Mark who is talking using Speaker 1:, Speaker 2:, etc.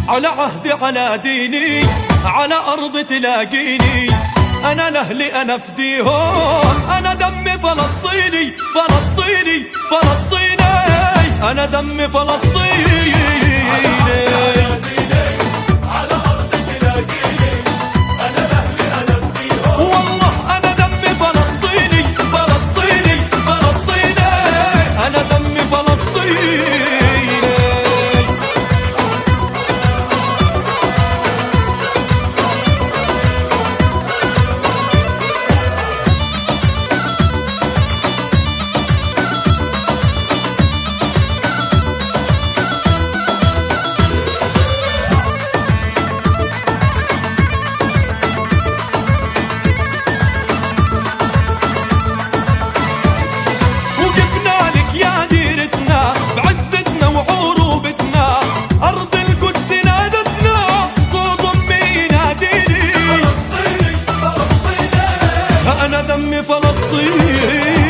Speaker 1: على عهدي على ديني، على أرض تلاقيني، أنا لأهلي أنا فديهم، أنا دمي فلسطيني فلسطيني فلسطيني، أنا دمي فلسطيني. أنا دمي فلسطيني.